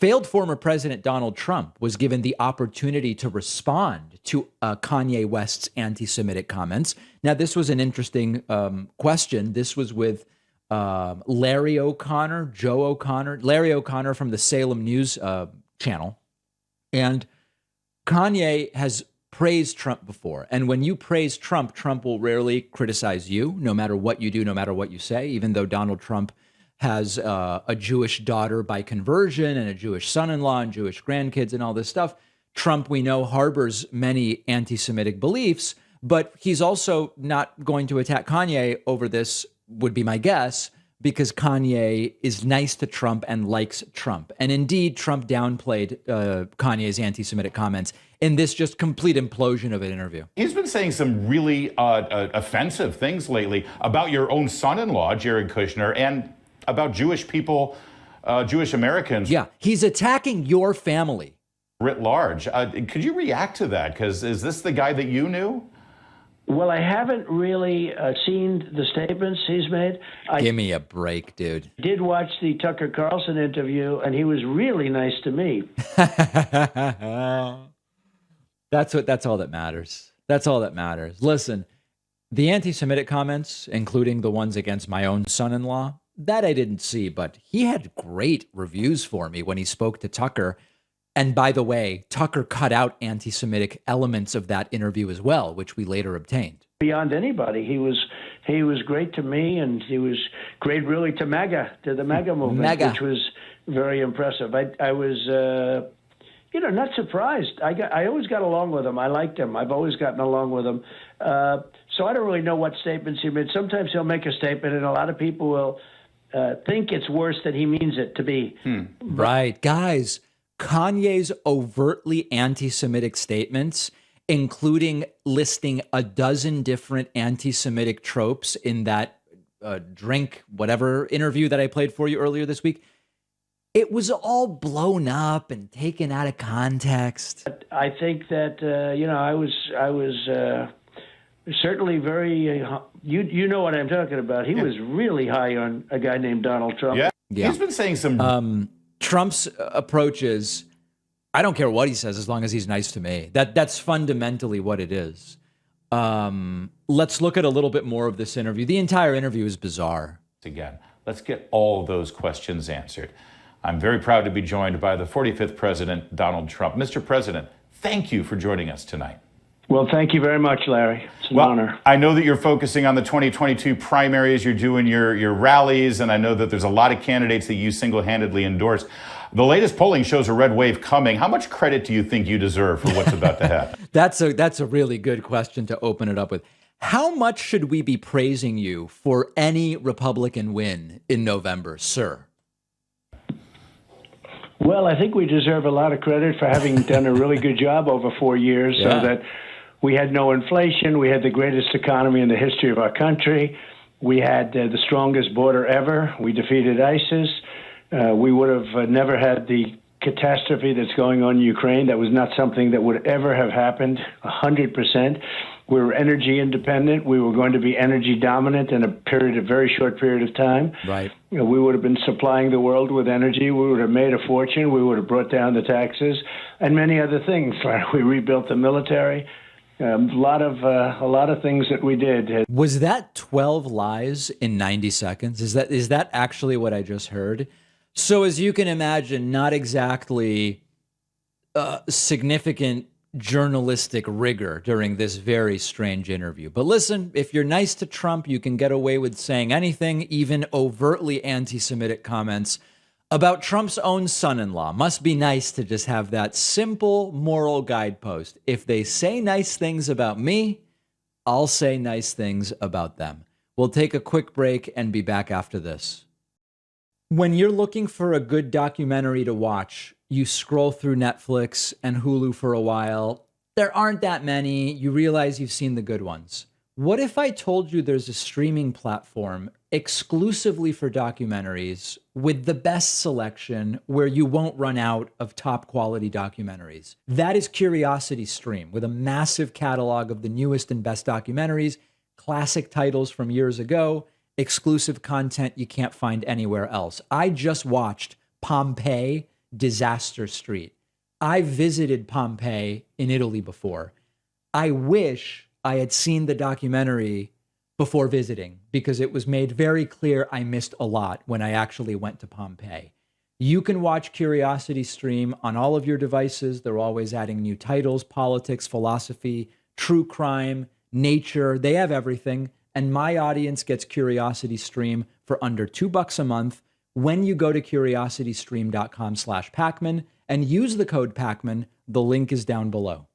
Failed former President Donald Trump was given the opportunity to respond to Kanye West's anti-Semitic comments. Now, this was an interesting question. This was with Larry O'Connor, Joe O'Connor, Larry O'Connor from the Salem News channel. And Kanye has praised Trump before. And when you praise Trump, Trump will rarely criticize you, no matter what you do, no matter what you say, even though Donald Trump has a Jewish daughter by conversion and a Jewish son-in-law and Jewish grandkids and all this stuff. Trump, we know, harbors many anti-Semitic beliefs, but he's also not going to attack Kanye over this, would be my guess, because Kanye is nice to Trump and likes Trump. And indeed, Trump downplayed Kanye's anti-Semitic comments in this just complete implosion of an interview. He's been saying some really offensive things lately about your own son-in-law, Jared Kushner, and about Jewish people, Jewish Americans. Yeah, he's attacking your family. Writ large. Could you react to that? Because is this the guy that you knew? Well, I haven't really seen the statements he's made. Give me a break, dude. I did watch the Tucker Carlson interview, and he was really nice to me. That's all that matters. That's all that matters. Listen, the anti-Semitic comments, including the ones against my own son-in-law, that I didn't see, but he had great reviews for me when he spoke to Tucker. And by the way, Tucker cut out anti-Semitic elements of that interview as well, which we later obtained. Beyond anybody, he was great to me, and he was great really to the MAGA movement, which was very impressive. I was, not surprised. I always got along with him. I liked him. I've always gotten along with him. So I don't really know what statements he made. Sometimes he'll make a statement, and a lot of people will think it's worse than he means it to be. Right. Guys, Kanye's overtly anti-Semitic statements, including listing a dozen different anti-Semitic tropes in that drink, whatever interview that I played for you earlier this week, it was all blown up and taken out of context. I think that, I was certainly very, you know what I'm talking about. He was really high on a guy named Donald Trump. Yeah. He's been saying some... Trump's approach is, I don't care what he says as long as he's nice to me. That's fundamentally what it is. Let's look at a little bit more of this interview. The entire interview is bizarre. Again, let's get all of those questions answered. I'm very proud to be joined by the 45th President, Donald Trump. Mr. President, thank you for joining us tonight. Well, thank you very much, Larry. It's an honor. I know that you're focusing on the 2022 primaries. You're doing your rallies, and I know that there's a lot of candidates that you single-handedly endorse. The latest polling shows a red wave coming. How much credit do you think you deserve for what's about to happen? That's a really good question to open it up with. How much should we be praising you for any Republican win in November, sir? Well, I think we deserve a lot of credit for having done a really good job over 4 years so that we had no inflation. We had the greatest economy in the history of our country. We had the strongest border ever. We defeated ISIS. We would have never had the catastrophe that's going on in Ukraine. That was not something that would ever have happened, 100%. We were energy independent. We were going to be energy dominant in a very short period of time. Right. We would have been supplying the world with energy. We would have made a fortune. We would have brought down the taxes and many other things. We rebuilt the military. A lot of things that we did. Was that 12 lies in 90 seconds? Is that actually what I just heard? So as you can imagine, not exactly significant journalistic rigor during this very strange interview. But listen, if you're nice to Trump, you can get away with saying anything, even overtly anti-Semitic comments about Trump's own son-in-law. Must be nice to just have that simple moral guidepost. If they say nice things about me, I'll say nice things about them. We'll take a quick break and be back after this. When you're looking for a good documentary to watch, you scroll through Netflix and Hulu for a while. There aren't that many. You realize you've seen the good ones. What if I told you there's a streaming platform exclusively for documentaries with the best selection where you won't run out of top quality documentaries? That is Curiosity Stream, with a massive catalog of the newest and best documentaries, classic titles from years ago, exclusive content you can't find anywhere else. I just watched Pompeii, Disaster Street. I visited Pompeii in Italy before. I wish I had seen the documentary before visiting, because it was made very clear I missed a lot when I actually went to Pompeii. You can watch Curiosity Stream on all of your devices. They're always adding new titles: politics, philosophy, true crime, nature. They have everything. And my audience gets Curiosity Stream for under $2 a month when you go to curiositystream.com/Pacman and use the code Pacman. The link is down below.